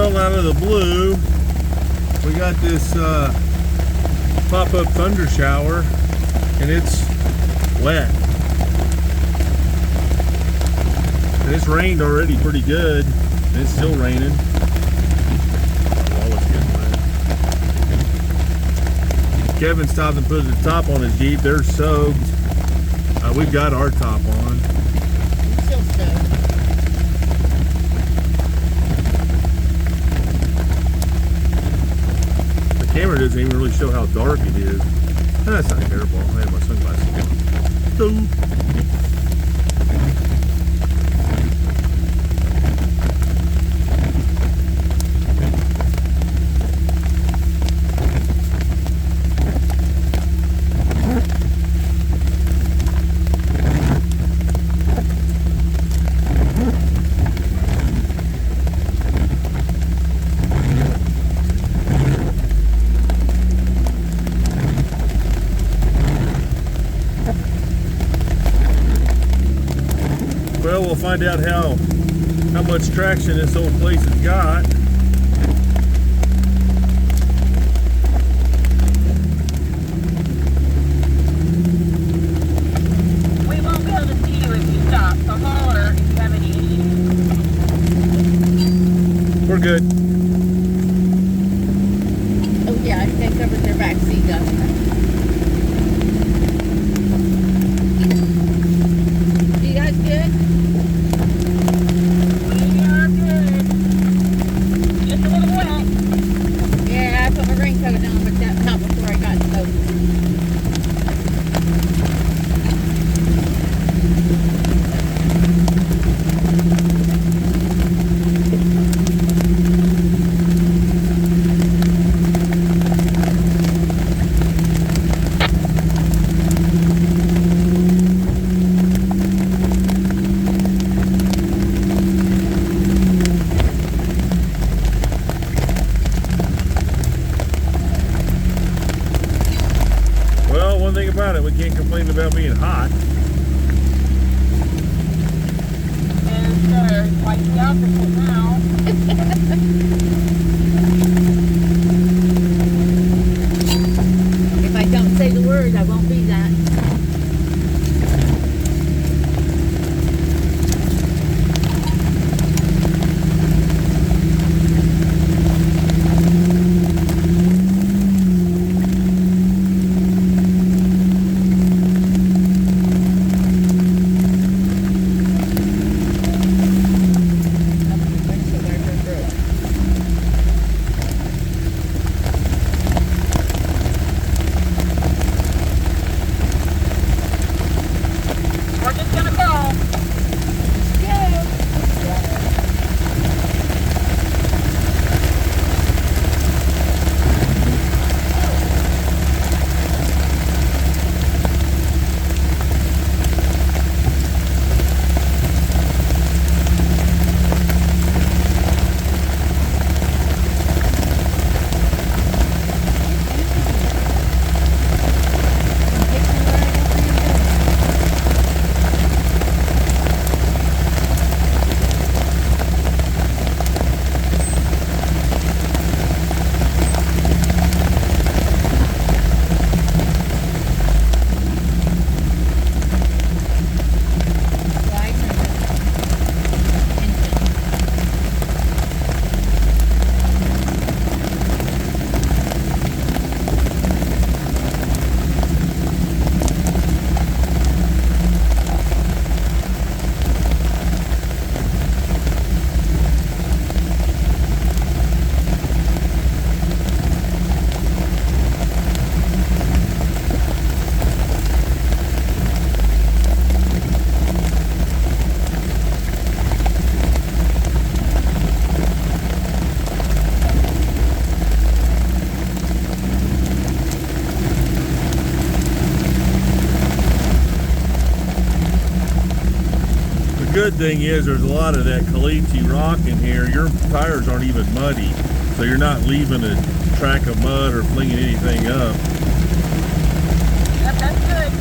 Well, out of the blue, we got this pop-up thunder shower, and it's wet. And it's rained already pretty good, and it's still raining. Kevin stopped and put the top on his Jeep. They're soaked. We've got our top on. Still soaked. The camera doesn't even really show how dark it is. That's not terrible. I have my sunglasses on. Well, we'll find out how much traction this old place has got. We won't be able to see you if you stop, so holler if you have any issues. We're good. Oh yeah, I think that covers their back seat, doesn't it? You guys good? We are good. Just a little wet. Yeah, I put my raincoat on, but that's not before I got soaked. Well, one thing about it, we can't complain about being hot. And like the opposite now. If I don't say the word, I won't be that. We're just gonna go. Good thing is there's a lot of that caliche rock in here. Your tires aren't even muddy, so you're not leaving a track of mud or flinging anything up. Yep, that's good.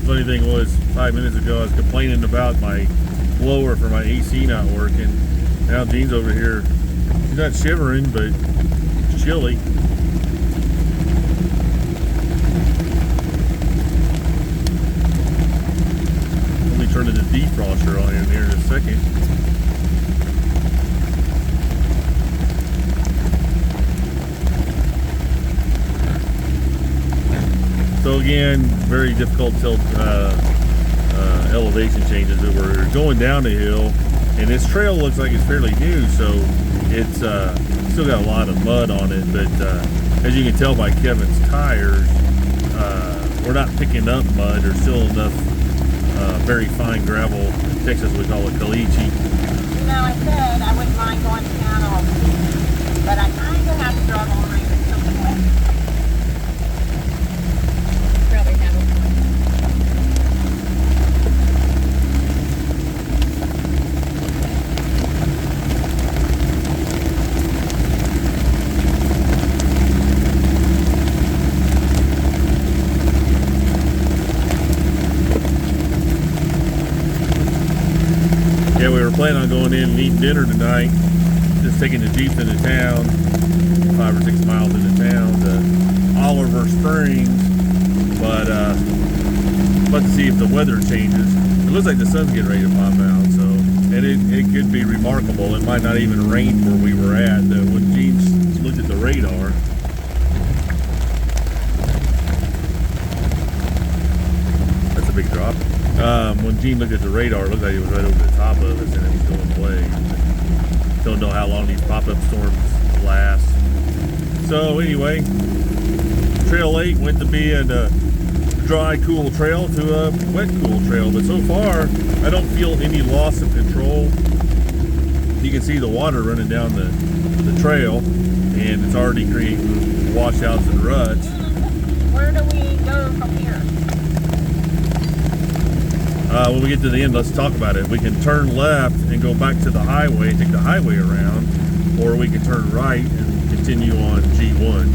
Funny thing was, 5 minutes ago I was complaining about my blower for my AC not working. Now Gene's over here. He's not shivering, but it's chilly. Let me turn the defroster on in here in a second. So again, very difficult to tell elevation changes. That we're going down the hill, and this trail looks like it's fairly new, so it's still got a lot of mud on it. But as you can tell by Kevin's tires, we're not picking up mud. There's still enough very fine gravel. In Texas we call it caliche. You know, I said I wouldn't mind going down all week, but I kind of have to drive all around with something wet. Probably have a Yeah, we were planning on going in and eating dinner tonight. Just taking the Jeep into town, 5 or 6 miles into town to Oliver Springs. But about to see if the weather changes. It looks like the sun's getting ready to pop out, so and it could be remarkable. It might not even rain where we were at. When Gene looked at the radar, that's a big drop. When Gene looked at the radar, it looked like it was right over the top of us and it was going away. Don't know how long these pop-up storms last. So anyway, Trail 8 went to be a dry, cool trail to a wet, cool trail. But so far, I don't feel any loss of control. You can see the water running down the trail, and it's already creating washouts and ruts. Where do we go from here? When we get to the end, let's talk about it. We can turn left and go back to the highway, take the highway around, or we can turn right and continue on G1.